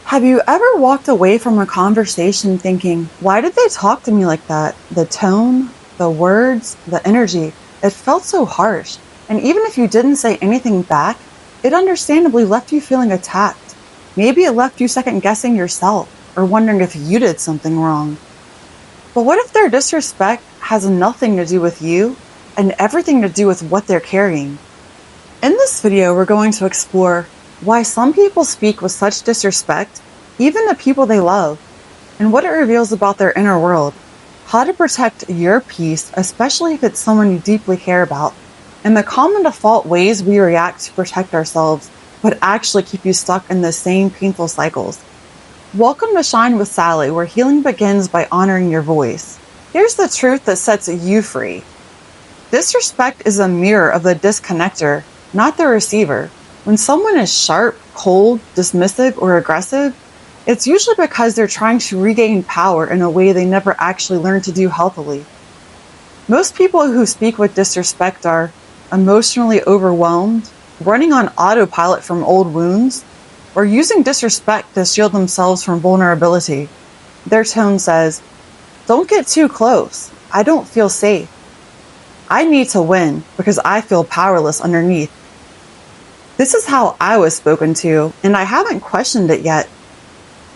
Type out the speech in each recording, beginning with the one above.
Have you ever walked away from a conversation thinking, why did they talk to me like that? The tone, the words, the energy, it felt so harsh. And even if you didn't say anything back, it understandably left you feeling attacked. Maybe it left you second guessing yourself or wondering if you did something wrong. But what if their disrespect has nothing to do with you and everything to do with what they're carrying? In this video, we're going to explore why some people speak with such disrespect, even to people they love, and what it reveals about their inner world, how to protect your peace, especially if it's someone you deeply care about, and the common default ways we react to protect ourselves, but actually keep you stuck in the same painful cycles. Welcome to Shine with Sally, where healing begins by honoring your voice. Here's the truth that sets you free. Disrespect is a mirror of the disconnector, not the receiver. When someone is sharp, cold, dismissive, or aggressive, it's usually because they're trying to regain power in a way they never actually learned to do healthily. Most people who speak with disrespect are emotionally overwhelmed, running on autopilot from old wounds, or using disrespect to shield themselves from vulnerability. Their tone says, "Don't get too close. I don't feel safe. I need to win because I feel powerless underneath." This is how I was spoken to, and I haven't questioned it yet.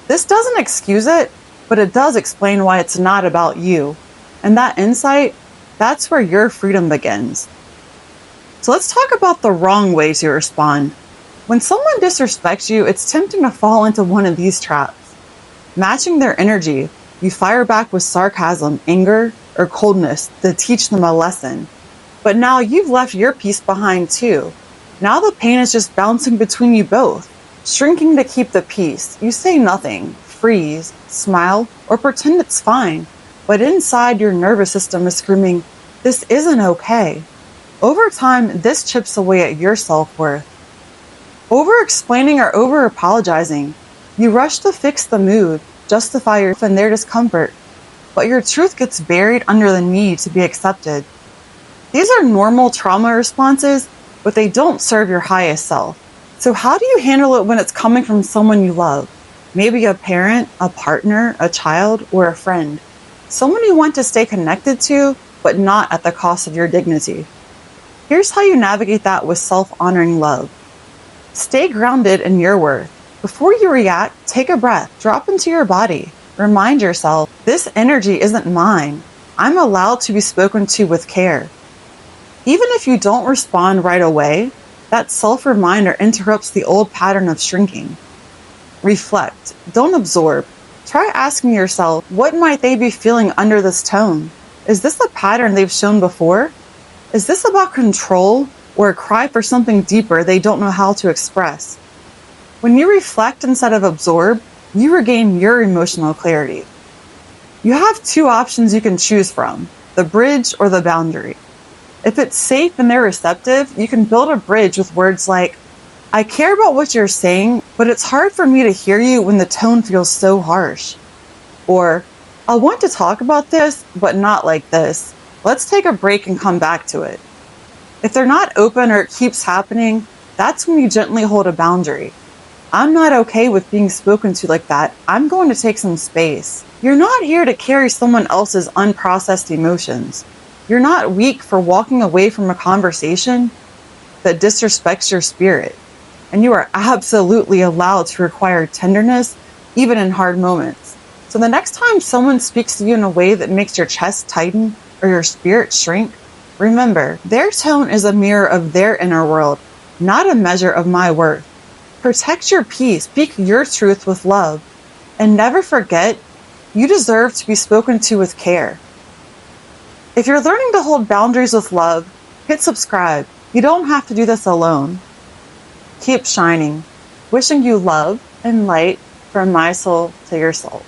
This doesn't excuse it, but it does explain why it's not about you. And that insight, that's where your freedom begins. So let's talk about the wrong way to respond. When someone disrespects you, it's tempting to fall into one of these traps. Matching their energy, you fire back with sarcasm, anger, or coldness to teach them a lesson. But now you've left your peace behind too. Now the pain is just bouncing between you both. Shrinking to keep the peace, you say nothing, freeze, smile, or pretend it's fine. But inside, your nervous system is screaming, "This isn't okay." Over time, this chips away at your self-worth. Over-explaining or over-apologizing, you rush to fix the mood, justify yourself and their discomfort, but your truth gets buried under the need to be accepted. These are normal trauma responses, but they don't serve your highest self. So how do you handle it when it's coming from someone you love? Maybe a parent, a partner, a child, or a friend. Someone you want to stay connected to, but not at the cost of your dignity. Here's how you navigate that with self-honoring love. Stay grounded in your worth. Before you react, take a breath, drop into your body. Remind yourself, this energy isn't mine. I'm allowed to be spoken to with care. Even if you don't respond right away, that self-reminder interrupts the old pattern of shrinking. Reflect, don't absorb. Try asking yourself, what might they be feeling under this tone? Is this a pattern they've shown before? Is this about control or a cry for something deeper they don't know how to express? When you reflect instead of absorb, you regain your emotional clarity. You have two options you can choose from, the bridge or the boundary. If it's safe and they're receptive, you can build a bridge with words like, "I care about what you're saying, but it's hard for me to hear you when the tone feels so harsh." Or, "I want to talk about this, but not like this. Let's take a break and come back to it." If they're not open or it keeps happening, that's when you gently hold a boundary. "I'm not okay with being spoken to like that. I'm going to take some space." You're not here to carry someone else's unprocessed emotions. You're not weak for walking away from a conversation that disrespects your spirit. And you are absolutely allowed to require tenderness, even in hard moments. So the next time someone speaks to you in a way that makes your chest tighten or your spirit shrink, remember, their tone is a mirror of their inner world, not a measure of my worth. Protect your peace, speak your truth with love, and never forget, you deserve to be spoken to with care. If you're learning to hold boundaries with love, hit subscribe. You don't have to do this alone. Keep shining. Wishing you love and light from my soul to your soul.